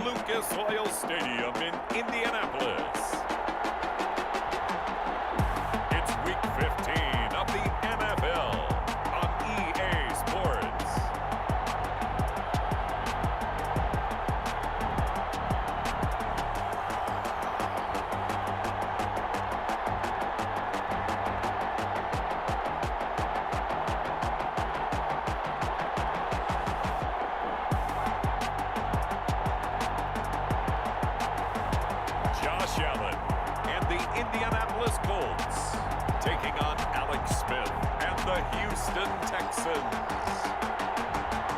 Lucas Oil Stadium in Indianapolis. It's Week 15 of the NFL on EA Sports. Josh Allen and the Indianapolis Colts taking on Alex Smith and the Houston Texans.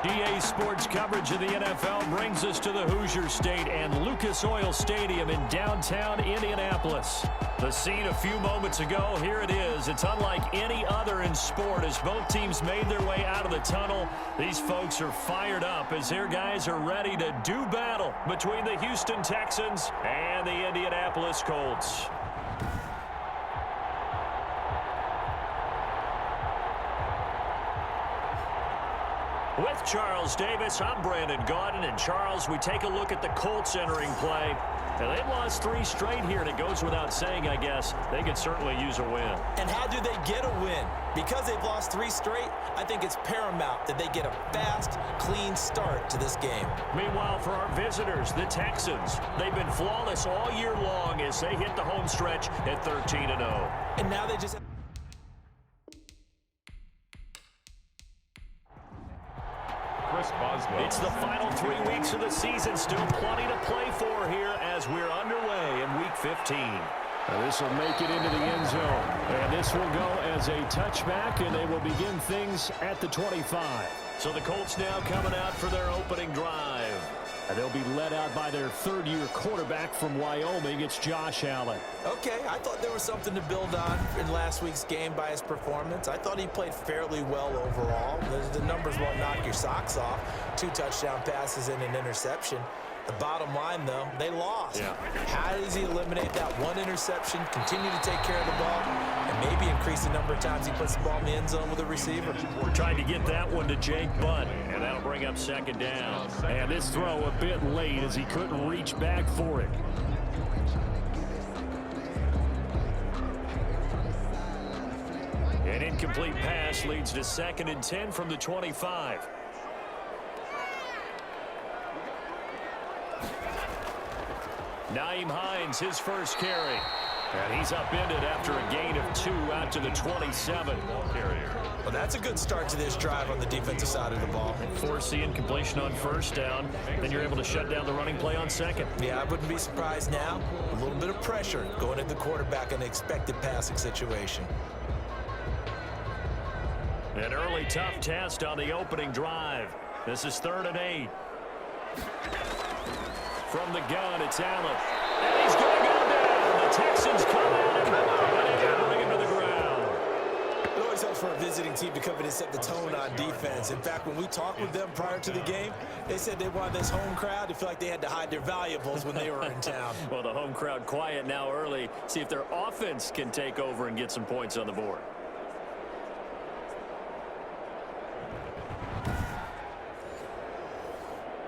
EA Sports coverage of the NFL brings us to the Hoosier State and Lucas Oil Stadium in downtown Indianapolis. The scene a few moments ago, here it is. It's unlike any other in sport as both teams made their way out of the tunnel. These folks are fired up as their guys are ready to do battle between the Houston Texans and the Indianapolis Colts. With Charles Davis, I'm Brandon Gaudin. And Charles, we take a look at the Colts entering play. And they've lost 3 straight here, and it goes without saying, I guess, they could certainly use a win. And how do they get a win? Because they've lost 3 straight, I think it's paramount that they get a fast, clean start to this game. Meanwhile, for our visitors, the Texans, they've been flawless all year long as they hit the home stretch at 13-0. And now they just... It's the final 3 weeks of the season. Still plenty to play for here as we're underway in Week 15. This will make it into the end zone. And this will go as a touchback, and they will begin things at the 25. So the Colts now coming out for their opening drive. And they'll be led out by their third-year quarterback from Wyoming. It's Josh Allen. Okay, I thought there was something to build on in last week's game by his performance. I thought he played fairly well overall. The numbers won't knock your socks off. 2 touchdown passes and an interception. The bottom line, though, they lost. Yeah. How does he eliminate that 1 interception, continue to take care of the ball, and maybe increase the number of times he puts the ball in the end zone with a receiver? We're trying to get that one to Jake Butt, and that'll bring up 2nd down. And this throw a bit late as he couldn't reach back for it. An incomplete pass leads to 2nd and 10 from the 25. Nyheim Hines, his first carry. And he's upended after a gain of 2 out to the 27. Well, that's a good start to this drive on the defensive side of the ball. Force the incompletion on 1st down. Then you're able to shut down the running play on 2nd. Yeah, I wouldn't be surprised now. A little bit of pressure going at the quarterback in an expected passing situation. An early tough test on the opening drive. This is 3rd and 8. From the gun, it's Allen. And he's going to go down. The Texans come at him, and they bring him to the ground. It always helps for a visiting team to come in and set the tone on defense. In fact, when we talked with them prior to the game, they said they wanted this home crowd to feel like they had to hide their valuables when they were in town. Well, the home crowd quiet now early. See if their offense can take over and get some points on the board.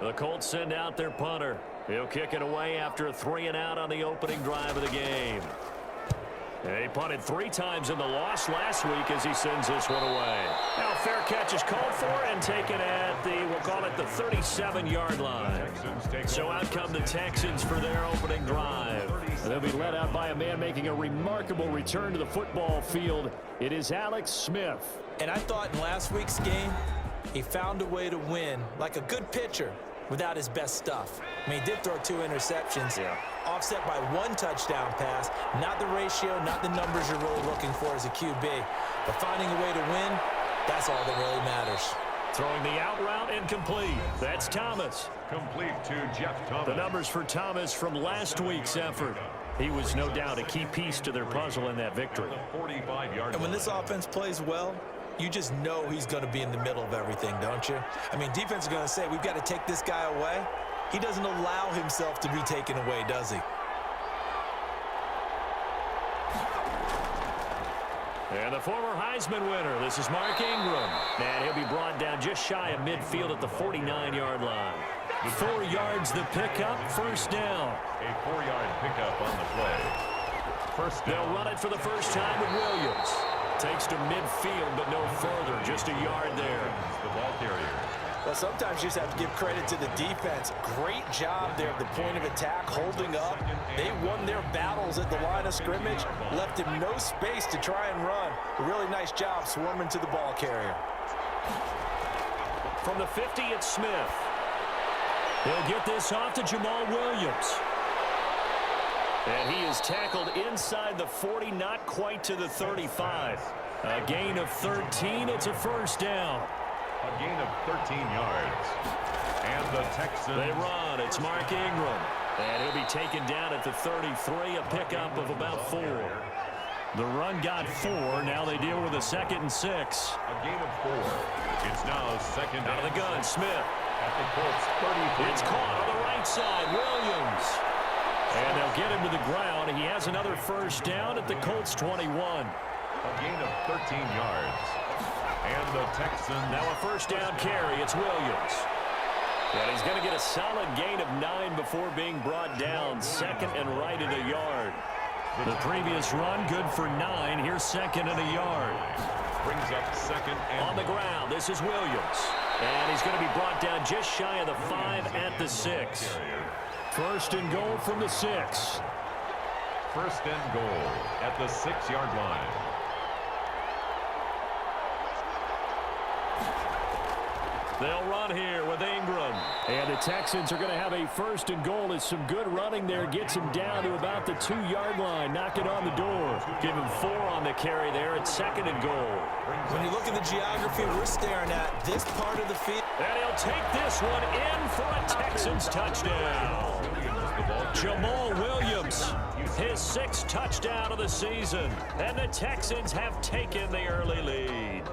The Colts send out their punter. He'll kick it away after a 3-and-out on the opening drive of the game. And he punted 3 times in the loss last week as he sends this one away. Now fair catch is called for and taken at the, we'll call it the 37-yard line. So out come the Texans for their opening drive. They'll be led out by a man making a remarkable return to the football field. It is Alex Smith. And I thought in last week's game, he found a way to win like a good pitcher without his best stuff. I mean, he did throw 2 interceptions, offset by 1 touchdown pass. Not the ratio, not the numbers you're really looking for as a QB. But finding a way to win, that's all that really matters. Throwing the out route incomplete. That's Thomas. Complete to Jeff Thomas. The numbers for Thomas from last week's effort. He was no doubt a key piece to their puzzle in that victory. And when this offense plays well, you just know he's going to be in the middle of everything, don't you? I mean, defense is going to say, we've got to take this guy away. He doesn't allow himself to be taken away, does he? And the former Heisman winner, this is Mark Ingram. And he'll be brought down just shy of midfield at the 49-yard line. 4 yards the pickup, first down. A 4-yard pickup on the play. First down. They'll run it for the first time with Williams. Takes to midfield, but no further. Just a yard there. The ball carrier. Well, sometimes you just have to give credit to the defense. Great job there at the point of attack, holding up. They won their battles at the line of scrimmage, left him no space to try and run. A really nice job swarming to the ball carrier. From the 50, it's Smith. He'll get this off to Jamal Williams. And he is tackled inside the 40, not quite to the 35. A gain of 13. It's a first down. A gain of 13 yards. And the Texans. They run. It's Mark Ingram. And he'll be taken down at the 33, a pickup of about 4. The run got 4. Now they deal with a 2nd and 6. A gain of 4. It's now second out of the gun. Smith. At the Colts 33. It's caught on the right side. Williams. And they'll get him to the ground. He has another first down at the Colts 21. A gain of 13 yards. And the Texans. Now a first down carry. It's Williams. And he's going to get a solid gain of 9 before being brought down. 2nd and right at a yard. The previous run good for 9. Here's 2nd and a yard. Brings up 2nd and on the ground. This is Williams. And he's going to be brought down just shy of the 5 at the 6. First and goal from the 6. First and goal at the 6-yard line. They'll run here with Ingram. And the Texans are going to have a first and goal. As some good running there gets him down to about the 2-yard line. Knock it on the door. Give him 4 on the carry there at 2nd and goal. When you look at the geography we're staring at, this part of the field. And he'll take this one in for a Texans touchdown. Jamal Williams, his 6th touchdown of the season. And the Texans have taken the early lead.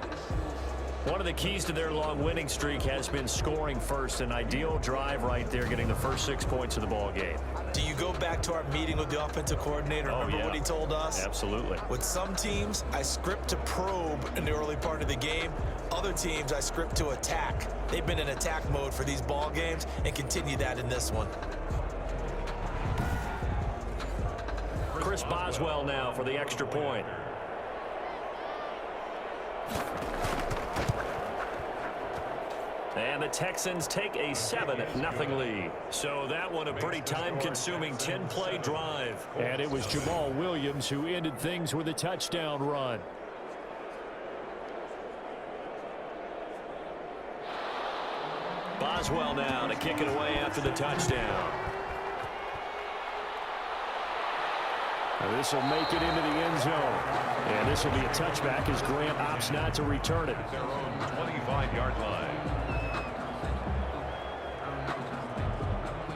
One of the keys to their long winning streak has been scoring first. An ideal drive right there, getting the first 6 points of the ball game. Do you go back to our meeting with the offensive coordinator? Remember what he told us? Absolutely. With some teams, I script to probe in the early part of the game. Other teams, I script to attack. They've been in attack mode for these ball games and continue that in this one. Chris Boswell now for the extra point. And the Texans take a 7-0 lead. So that one a pretty time-consuming 10-play drive. And it was Jamal Williams who ended things with a touchdown run. Boswell now to kick it away after the touchdown. This will make it into the end zone. And this will be a touchback as Grant opts not to return it. Their own 25-yard line.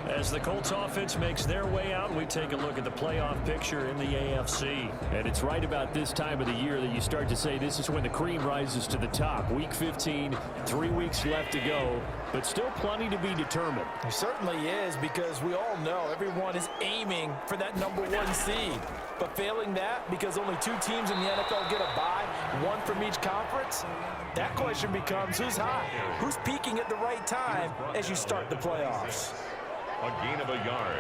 As the Colts offense makes their way out, we take a look at the playoff picture in the AFC. And it's right about this time of the year that you start to say this is when the cream rises to the top. Week 15, 3 weeks left to go, but still plenty to be determined. There certainly is, because we all know everyone is aiming for that #1 seed. But failing that, because only 2 teams in the NFL get a bye, 1 from each conference, that question becomes who's hot? Who's peaking at the right time as you start the playoffs? A gain of a yard.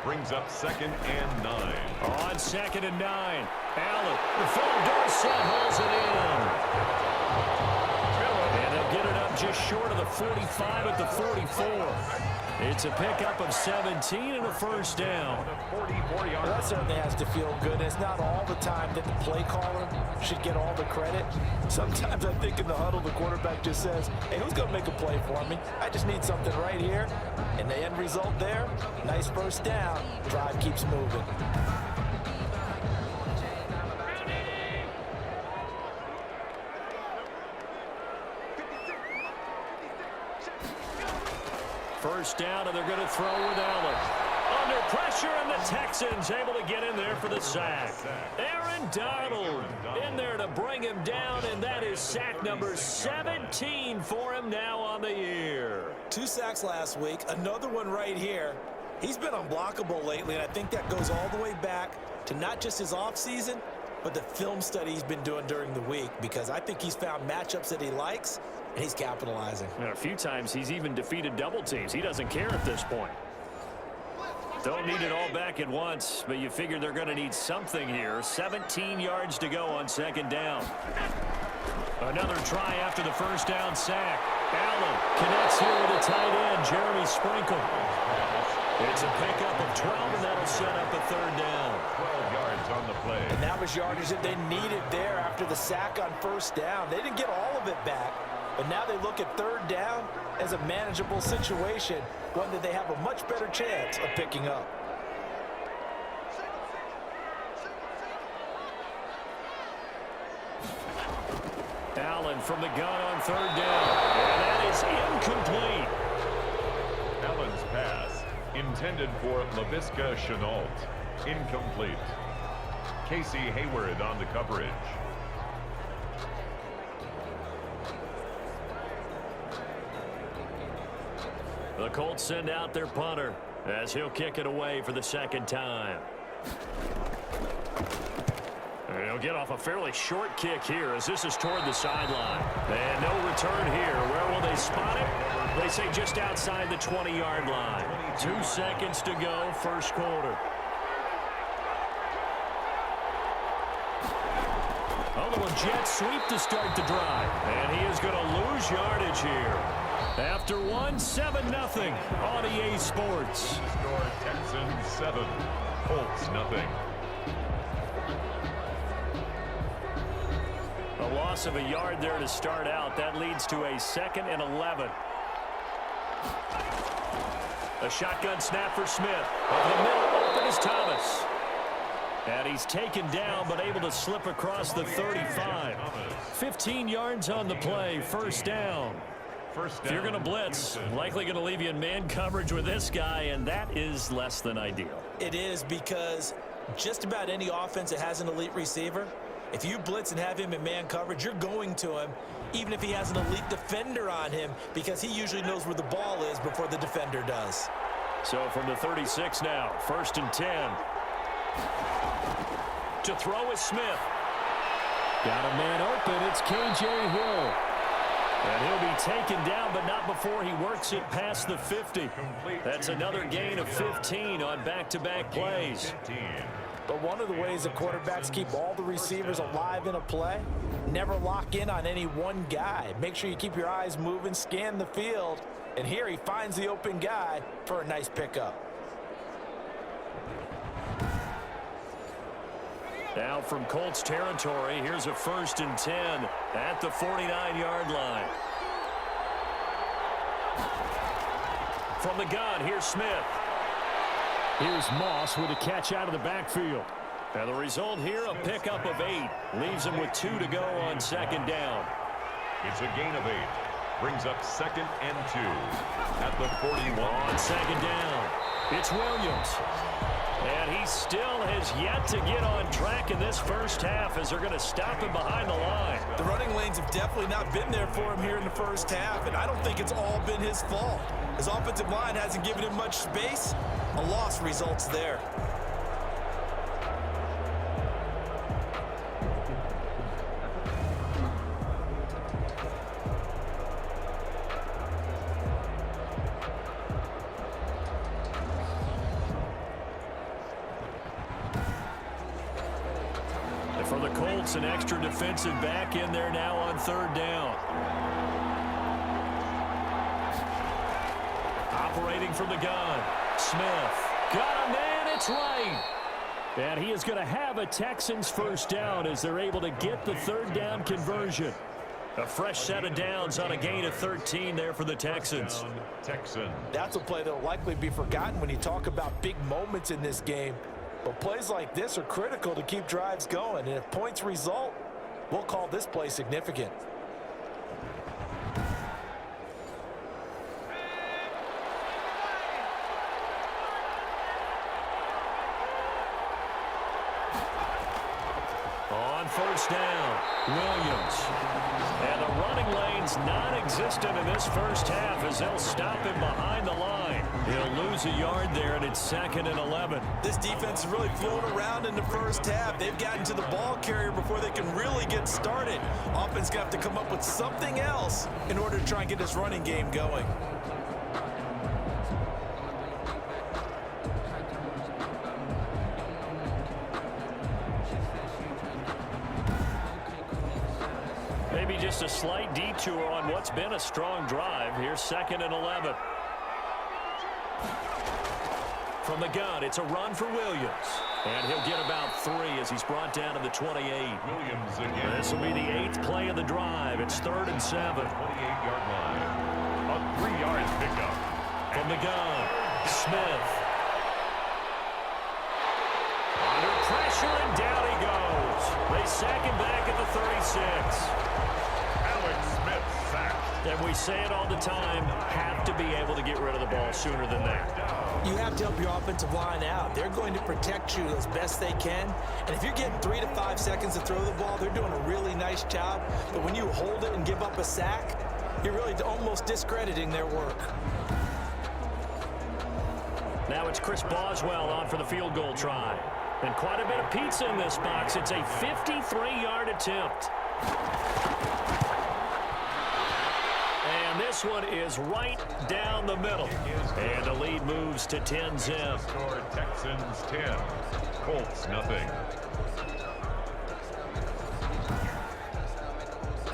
Brings up 2nd and 9. On 2nd and 9. Allen, the full Dorsett holds it in. And they'll get it up just short of the 45 at the 44. It's a pickup of 17 and a first down. Well, that certainly has to feel good. And it's not all the time that the play caller should get all the credit. Sometimes I think in the huddle, the quarterback just says, hey, who's going to make a play for me? I just need something right here. And the end result there, nice first down. Drive keeps moving. First down, and they're going to throw with Allen. Under pressure, and the Texans able to get in there for the sack. Aaron Donald in there to bring him down, and that is sack number 17 for him now on the year. 2 sacks last week, another one right here. He's been unblockable lately, and I think that goes all the way back to not just his offseason, but the film study he's been doing during the week, because I think he's found matchups that he likes, and he's capitalizing. And a few times he's even defeated double teams. He doesn't care at this point. Don't need it all back at once, but you figure they're going to need something here. 17 yards to go on second down. Another try after the first down sack. Allen connects here with a tight end, Jeremy Sprinkle. It's a pickup of 12, and that'll set up a third down. 12 yards on the play. And that was yardage that they needed there after the sack on first down. They didn't get all of it back, but now they look at third down as a manageable situation, one that they have a much better chance of picking up. Allen from the gun on third down, and that is incomplete. Allen's pass intended for LaVisca Chenault. Incomplete. Casey Hayward on the coverage. The Colts send out their punter as he'll kick it away for the second time. And he'll get off a fairly short kick here as this is toward the sideline. And no return here. Where will they spot it? They say just outside the 20-yard line. 2 seconds to go, first quarter. A little jet sweep to start the drive. And he is going to lose yardage here. After 7-0 on EA Sports. Score Texans 7, Colts nothing. A loss of a yard there to start out. That leads to a 2nd and 11. A shotgun snap for Smith. Over the middle, open is Thomas. And he's taken down, but able to slip across the 35. 15 yards on the play, first down. If you're going to blitz, likely going to leave you in man coverage with this guy, and that is less than ideal. It is, because just about any offense that has an elite receiver, if you blitz and have him in man coverage, you're going to him, even if he has an elite defender on him, because he usually knows where the ball is before the defender does. So from the 36 now, 1st and 10. To throw is Smith. Got a man open. It's K.J. Hill. And he'll be taken down, but not before he works it past the 50. That's another gain of 15 on back-to-back plays. But one of the ways the quarterbacks keep all the receivers alive in a play, never lock in on any one guy. Make sure you keep your eyes moving, scan the field, and here he finds the open guy for a nice pickup. Now from Colts territory, here's a 1st and 10 at the 49-yard line. From the gun, here's Smith. Here's Moss with a catch out of the backfield. And the result here, a pickup of 8. Leaves him with 2 to go on second down. It's a gain of 8. Brings up 2nd and 2 at the 41. On second down, it's Williams. And he still has yet to get on track in this first half as they're going to stop him behind the line. The running lanes have definitely not been there for him here in the first half, and I don't think it's all been his fault. His offensive line hasn't given him much space. A loss results there. For the Colts, an extra defensive back in there now on third down. Operating from the gun, Smith. Got a man, it's right. And he is going to have a Texans first down as they're able to get the third down conversion. A fresh set of downs on a gain of 13 there for the Texans. Texans. That's a play that will likely be forgotten when you talk about big moments in this game. But plays like this are critical to keep drives going. And if points result, we'll call this play significant. On first down, Williams. And the running lane's non-existent in this first half as they'll stop him behind the line. He'll lose a yard there, and it's 2nd and 11. This defense is really floating around in the first half. They've gotten to the ball carrier before they can really get started. Offense going to have to come up with something else in order to try and get this running game going. Maybe just a slight detour on what's been a strong drive. Here's 2nd and 11. From the gun, it's a run for Williams. And he'll get about 3 as he's brought down to the 28. Williams again. This will be the 8th play of the drive. It's 3rd and 7. 28-yard line. A 3-yard pickup. From the gun, Smith. Under pressure, and down he goes. They sack him back at the 36. Alex Smith sacked. And we say it all the time, have to be able to get rid of the ball sooner than that. You have to help your offensive line out. They're going to protect you as best they can. And if you're getting 3 to 5 seconds to throw the ball, they're doing a really nice job. But when you hold it and give up a sack, you're really almost discrediting their work. Now it's Chris Boswell on for the field goal try. And quite a bit of pizza in this box. It's a 53-yard attempt. And this one is right down the middle. And the lead moves to 10-zip. Score Texans 10. Colts nothing.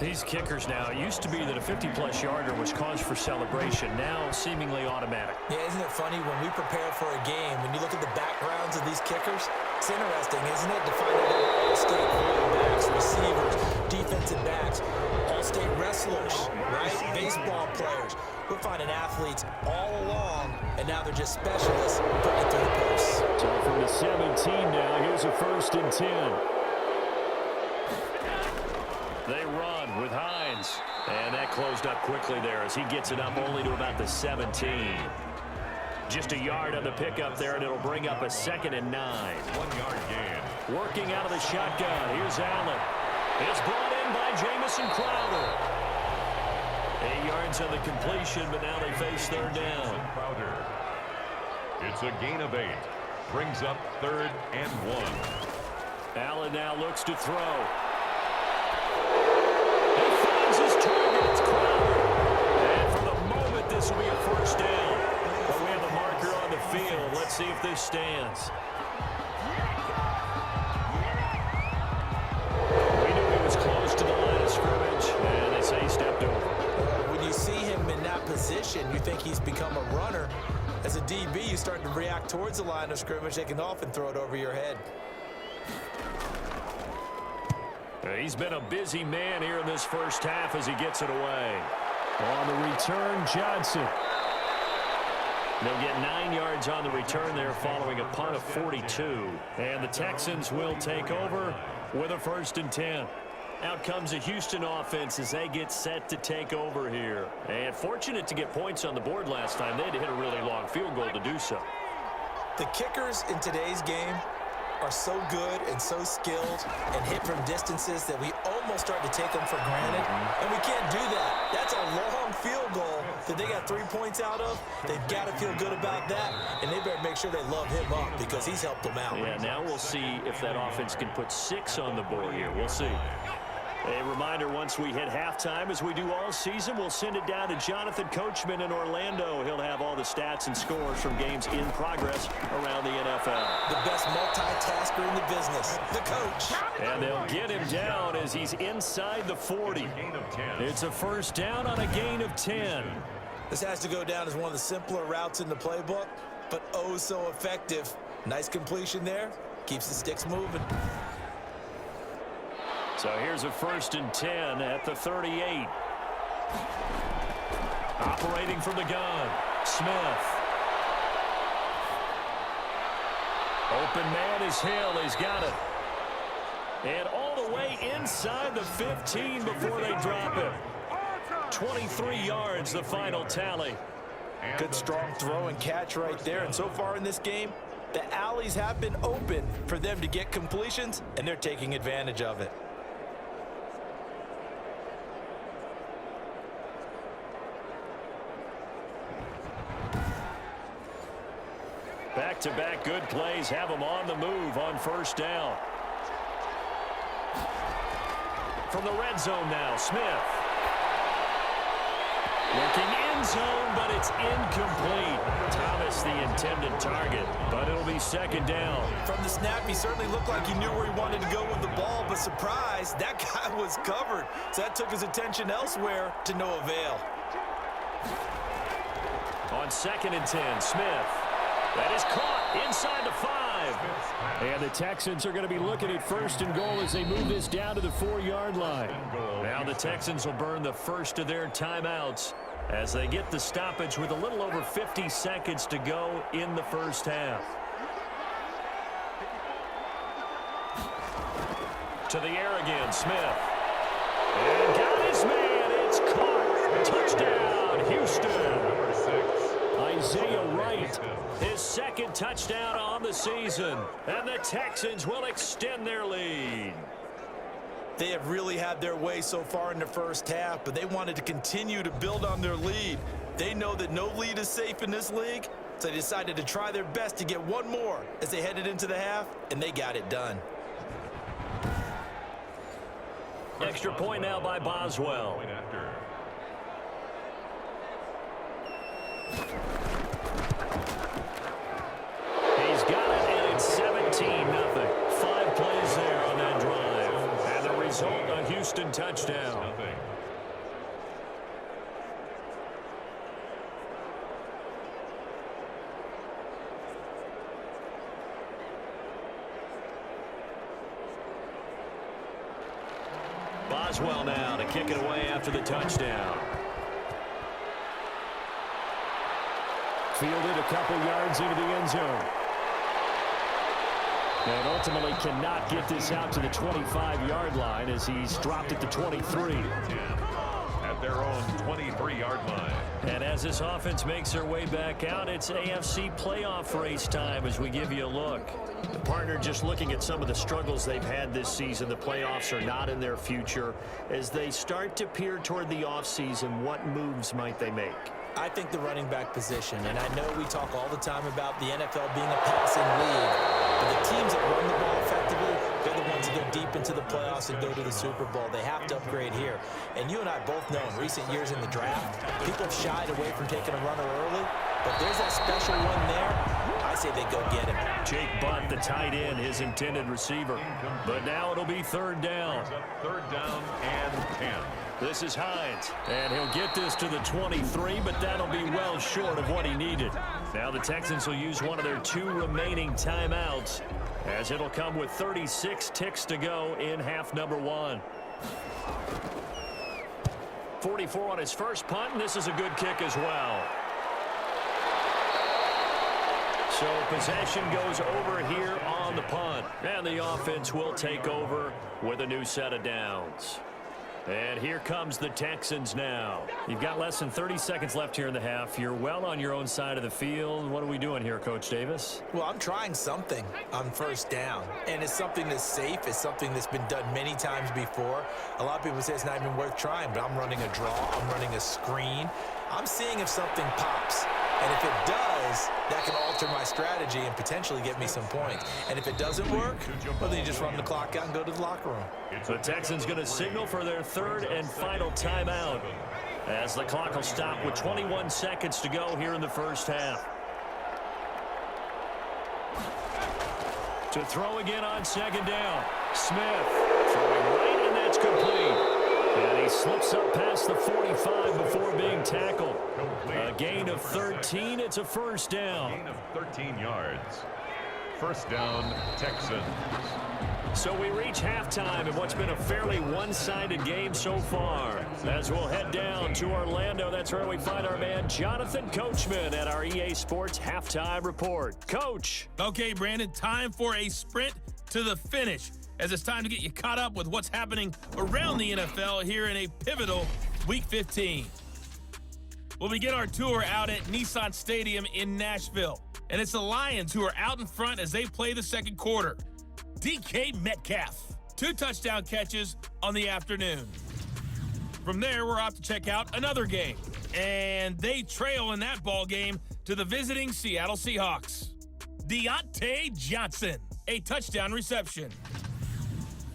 These kickers now, it used to be that a 50-plus yarder was cause for celebration. Now seemingly automatic. Yeah, isn't it funny when we prepare for a game, when you look at the backgrounds of these kickers, it's interesting, isn't it, to find out they're all-state quarterbacks, receivers, defensive backs, all-state wrestlers, right? Baseball players. We're finding athletes all along, and now they're just specialists putting it through the posts. So from the 17 now, here's a 1st and 10. They run with Hines. And that closed up quickly there as he gets it up only to about the 17. Just a yard on the pickup there, and it'll bring up a 2nd and 9. 1-yard gain. Working out of the shotgun. Here's Allen. It's brought in by Jamison Crowder. 8 yards on the completion, but now they face 3rd down. Crowder. It's a gain of 8. Brings up 3rd and 1. Allen now looks to throw. He finds his target. It's Crowder. And for the moment, this will be a 1st down. But we have a marker on the field. Let's see if this stands. We knew he was close to the line of scrimmage, and they say he stepped over. When you see him in that position, you think he's become a runner. As a DB, you start to react towards the line of scrimmage. They can often throw it over your head. He's been a busy man here in this first half as he gets it away. On the return, Johnson. They'll get 9 yards on the return there following a punt of 42. And the Texans will take over with a 1st and 10. Out comes the Houston offense as they get set to take over here. And fortunate to get points on the board last time. They had to hit a really long field goal to do so. The kickers in today's game are so good and so skilled and hit from distances that we almost start to take them for granted. And we can't do that. That's a long field goal that they got 3 points out of. They've got to feel good about that, and they better make sure they love him up because he's helped them out. Yeah, now we'll see if that offense can put 6 on the board here. We'll see. A reminder, once we hit halftime, as we do all season, we'll send it down to Jonathan Coachman in Orlando. He'll have all the stats and scores from games in progress around the NFL. The best multitasker in the business, the coach. And they'll get him down as he's inside the 40. Gain of 10. It's a 1st down on a gain of 10. This has to go down as one of the simpler routes in the playbook, but oh so effective. Nice completion there. Keeps the sticks moving. So here's a 1st and 10 at the 38. Operating from the gun, Smith. Open man is Hill. He's got it. And all the way inside the 15 before they drop him. 23 yards, the final tally. Good strong throw and catch right there. And so far in this game, the alleys have been open for them to get completions, and they're taking advantage of it. Back-to-back good plays have them on the move on first down. From the red zone now, Smith. Looking end zone, but it's incomplete. Thomas the intended target, but it'll be second down. From the snap, he certainly looked like he knew where he wanted to go with the ball, but surprise, that guy was covered. So that took his attention elsewhere to no avail. On 2nd and 10, Smith. That is caught inside the 5. And the Texans are going to be looking at 1st and goal as they move this down to the 4-yard line. Now the Texans will burn the first of their timeouts as they get the stoppage with a little over 50 seconds to go in the first half. To the air again, Smith. And got his man. It's caught. Touchdown, Houston. Isaiah Wright, his 2nd touchdown on the season. And the Texans will extend their lead. They have really had their way so far in the first half, but they wanted to continue to build on their lead. They know that no lead is safe in this league, so they decided to try their best to get one more as they headed into the half, and they got it done. Extra point now by Boswell. He's got it, and it's 17-0. 5 plays there on that drive. And the result, a Houston touchdown. Boswell now to kick it away after the touchdown. Fielded a couple yards into the end zone. And ultimately cannot get this out to the 25-yard line as he's dropped at the 23. At their own 23-yard line. And as this offense makes their way back out, it's AFC playoff race time as we give you a look. The partner just looking at some of the struggles they've had this season. The playoffs are not in their future. As they start to peer toward the offseason, what moves might they make? I think the running back position, and I know we talk all the time about the NFL being a passing league, but the teams that run the ball effectively, they're the ones that go deep into the playoffs and go to the Super Bowl. They have to upgrade here. And you and I both know in recent years in the draft, people have shied away from taking a runner early, but there's that special one there. I say they go get him. Jake Butt, the tight end, his intended receiver. But now it'll be 3rd down. 3rd down and 10. This is Hines, and he'll get this to the 23, but that'll be well short of what he needed. Now the Texans will use one of their 2 remaining timeouts, as it'll come with 36 ticks to go in half number 1. 44 on his first punt, and this is a good kick as well. So possession goes over here on the punt, and the offense will take over with a new set of downs. And here comes the Texans now. You've got less than 30 seconds left here in the half. You're well on your own side of the field. What are we doing here, Coach Davis? Well, I'm trying something on first down, and it's something that's safe. It's something that's been done many times before. A lot of people say it's not even worth trying, but I'm running a draw. I'm running a screen. I'm seeing if something pops. And if it does, that can alter my strategy and potentially get me some points. And if it doesn't work, well, then you just run the clock out and go to the locker room. The Texans going to signal for their 3rd and final timeout as the clock will stop with 21 seconds to go here in the first half. To throw again on 2nd down. Smith throwing right, and that's complete. And he slips up past the 45 before being tackled. A gain of 13. It's a 1st down. Gain of 13 yards. 1st down, Texans. So we reach halftime in what's been a fairly one-sided game so far. As we'll head down to Orlando, that's where we find our man Jonathan Coachman at our EA Sports Halftime Report. Coach. Okay, Brandon, time for a sprint to the finish, as it's time to get you caught up with what's happening around the NFL here in a pivotal Week 15. We'll begin our tour out at Nissan Stadium in Nashville, and it's the Lions who are out in front as they play the second quarter. DK Metcalf, 2 touchdown catches on the afternoon. From there, we're off to check out another game, and they trail in that ball game to the visiting Seattle Seahawks. Deontay Johnson, a touchdown reception.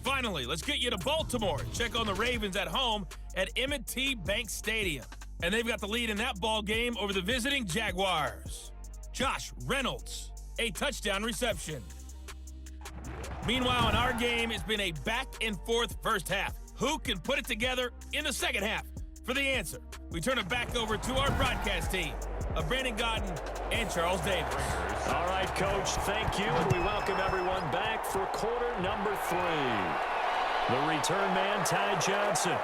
Finally, let's get you to Baltimore. Check on the Ravens at home at M&T Bank Stadium. And they've got the lead in that ball game over the visiting Jaguars. Josh Reynolds, a touchdown reception. Meanwhile, in our game, it's been a back-and-forth first half. Who can put it together in the second half? For the answer, we turn it back over to our broadcast team of Brandon Godden and Charles Davis. All right, Coach, thank you, and we welcome everyone back for quarter number 3. The return man, Ty Johnson.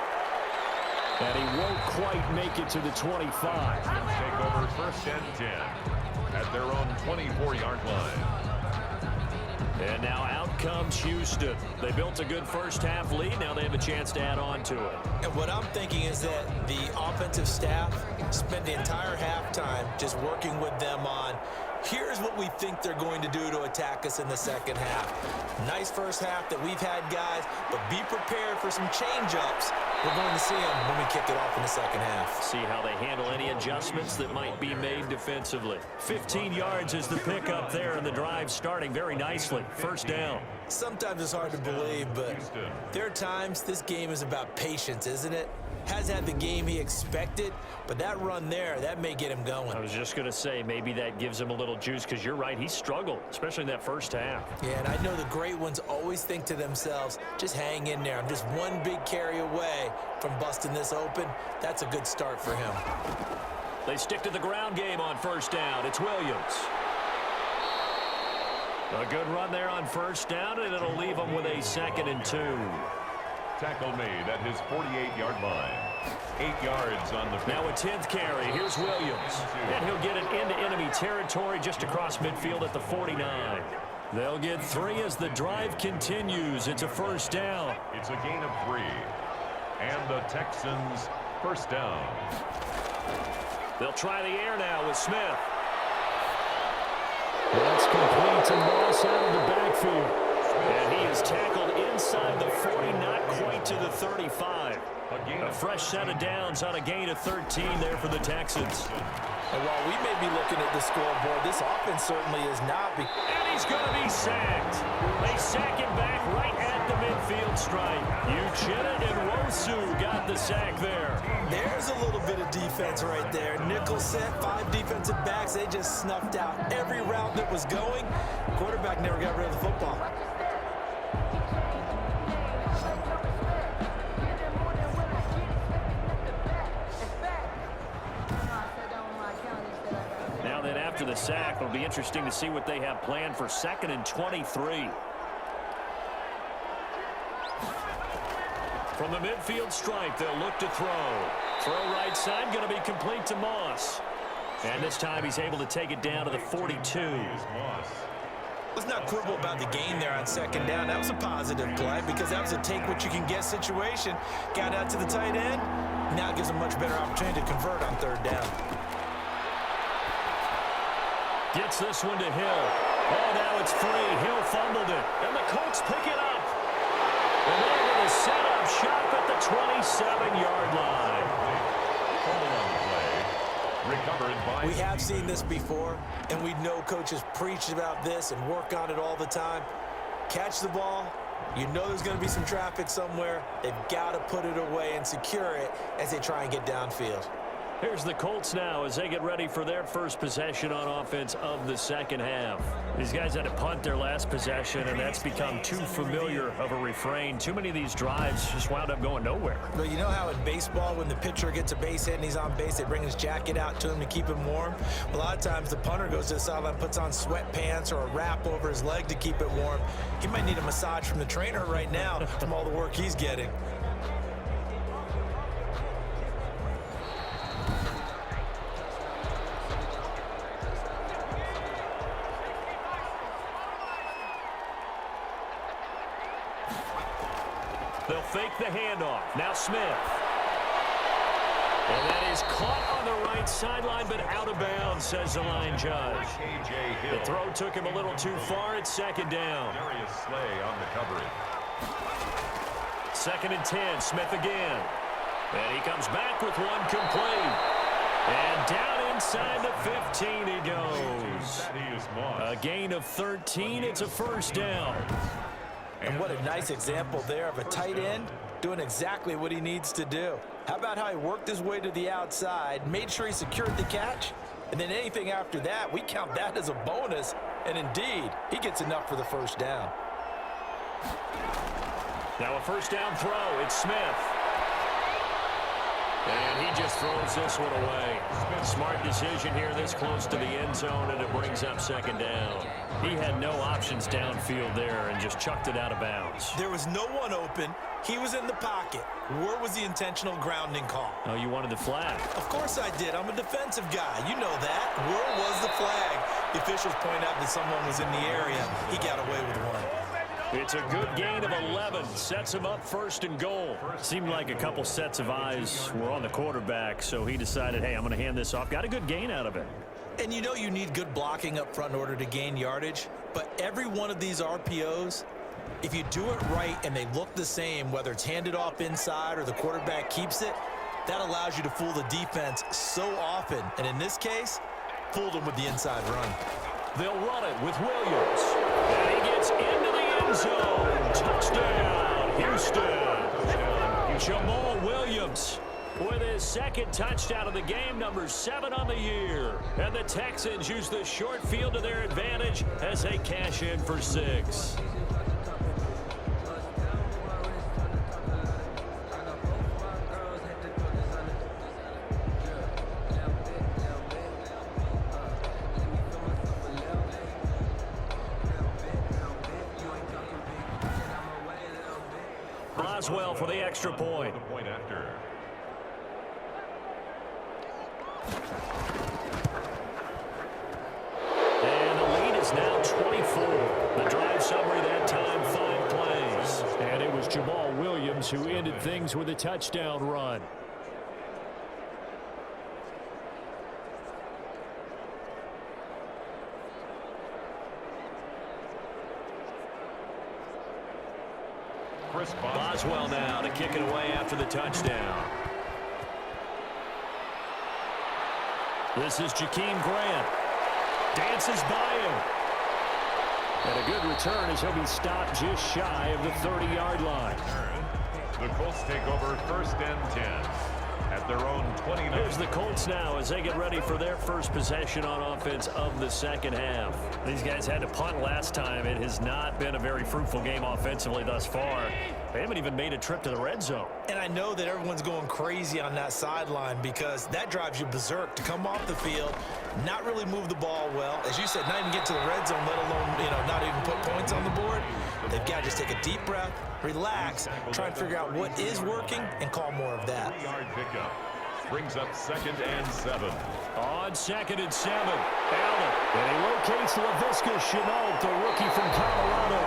And he won't quite make it to the 25. Take over first and 10 at their own 24-yard line. And now out comes Houston. They built a good first half lead. Now they have a chance to add on to it. And what I'm thinking is that the offensive staff spent the entire halftime just working with them on, here's what we think they're going to do to attack us in the second half. Nice first half that we've had, guys, but be prepared for some change-ups. We're going to see them when we kick it off in the second half. See how they handle any adjustments that might be made defensively. 15 yards is the pickup there, and the drive starting very nicely. First down. Sometimes it's hard to believe, but there are times this game is about patience, isn't it? Has had the game he expected, but that run there, that may get him going. I was just going to say, maybe that gives him a little juice, because you're right, he struggled, especially in that first half. Yeah, and I know the great ones always think to themselves, just hang in there. I'm just one big carry away from busting this open. That's a good start for him. They stick to the ground game on first down. It's Williams. A good run there on first down, and it'll leave them with a 2nd and 2. Tackle made at his 48-yard line. 8 yards on the... Now a 10th carry. Here's Williams. And he'll get it into enemy territory just across midfield at the 49. They'll get 3 as the drive continues. It's a first down. It's a gain of 3. And the Texans first down. They'll try the air now with Smith. That's complete to Moss out of the backfield. And he is tackled inside the 40, not quite to the 35. A fresh set of downs on a gain of 13 there for the Texans. And while we may be looking at the scoreboard, this offense certainly is not. And he's going to be sacked. They sack him back right at the midfield stripe. Uchenna and Wosu got the sack there. There's a little bit of defense right there. Nickel set, 5 defensive backs. They just snuffed out every route that was going. Quarterback never got rid of the football. Now then, after the sack, it'll be interesting to see what they have planned for 2nd and 23. From the midfield stripe, they'll look to throw. Throw right side, going to be complete to Moss. And this time he's able to take it down to the 42. Let's not quibble about the gain there on 2nd down. That was a positive play because that was a take-what-you-can-get situation. Got out to the tight end. Now it gives them much better opportunity to convert on 3rd down. Gets this one to Hill. Oh, now it's free. Hill fumbled it. And the Colts pick it up. And they're going to set up shop at the 27-yard line. We have seen this before, and we know coaches preach about this and work on it all the time. Catch the ball. You know there's going to be some traffic somewhere. They've got to put it away and secure it as they try and get downfield. Here's the Colts now as they get ready for their first possession on offense of the second half. These guys had to punt their last possession, and that's become too familiar of a refrain. Too many of these drives just wound up going nowhere. But you know how in baseball, when the pitcher gets a base hit and he's on base, they bring his jacket out to him to keep him warm? A lot of times the punter goes to the sideline, puts on sweatpants or a wrap over his leg to keep it warm. He might need a massage from the trainer right now from all the work he's getting. They'll fake the handoff. Now Smith. And that is caught on the right sideline, but out of bounds, says the line judge. The throw took him a little too far. It's 2nd down. Darius Slay on the coverage. 2nd and 10. Smith again. And he comes back with one complete. And down inside the 15 he goes. yards. A gain of 13. It's a first down. And what a nice example there of a tight end doing exactly what he needs to do. How about how he worked his way to the outside, made sure he secured the catch, and then anything after that, we count that as a bonus. And indeed, he gets enough for the first down. Now a first down throw. It's Smith. And he just throws this one away. Smart decision here this close to the end zone, and it brings up second down. He had no options downfield there and just chucked it out of bounds. There was no one open. He was in the pocket. Where was the intentional grounding call? Oh, you wanted the flag. Of course I did. I'm a defensive guy. You know that. Where was the flag? The officials point out that someone was in the area. He got away with one. It's a good gain of 11. Sets him up first and goal. Seemed like a couple sets of eyes were on the quarterback, so he decided, hey, I'm going to hand this off. Got a good gain out of it. And you know you need good blocking up front in order to gain yardage, but every one of these RPOs, if you do it right and they look the same, whether it's handed off inside or the quarterback keeps it, that allows you to fool the defense so often. And in this case, fooled them with the inside run. They'll run it with Williams. And he gets into the end zone. Touchdown, Houston. Jamal Williams with his second touchdown of the game, number 7 on the year. And the Texans use the short field to their advantage as they cash in for 6. Boswell for the extra point. And the lead is now 24. The drive summary that time, 5 plays. And it was Jamal Williams who ended things with a touchdown run. Boswell now to kick it away after the touchdown. This is Jakeem Grant. Dances by him. And a good return as he'll be stopped just shy of the 30-yard line. The Colts take over first and 10 at their own 29. Here's the Colts now as they get ready for their first possession on offense of the second half. These guys had to punt last time. It has not been a very fruitful game offensively thus far. They haven't even made a trip to the red zone. And I know that everyone's going crazy on that sideline because that drives you berserk to come off the field, not really move the ball well. As you said, not even get to the red zone, let alone, not even put points on the board. They've got to just take a deep breath, relax, try and figure out what is working, and call more of that. 3-yard pickup brings up second and 7. On second and 7, Allen. And he locates LaVisca Chenault, the rookie from Colorado.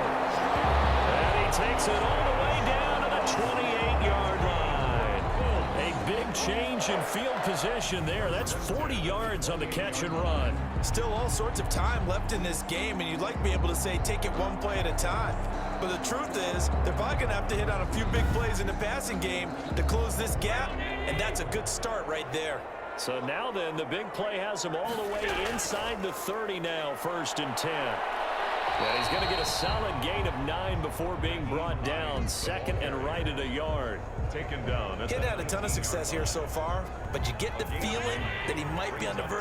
And he takes it all the way down to the 28-yard line. A big change in field position there. That's 40 yards on the catch and run. Still all sorts of time left in this game, and you'd like to be able to say take it one play at a time. But the truth is, they're probably going to have to hit on a few big plays in the passing game to close this gap, and that's a good start right there. So now then, the big play has him all the way inside the 30 now, first and 10. And he's going to get a solid gain of 9 before being brought down, second and right at a yard. Taken down. He's had a ton of success here so far, but you get the feeling that he might be on the verge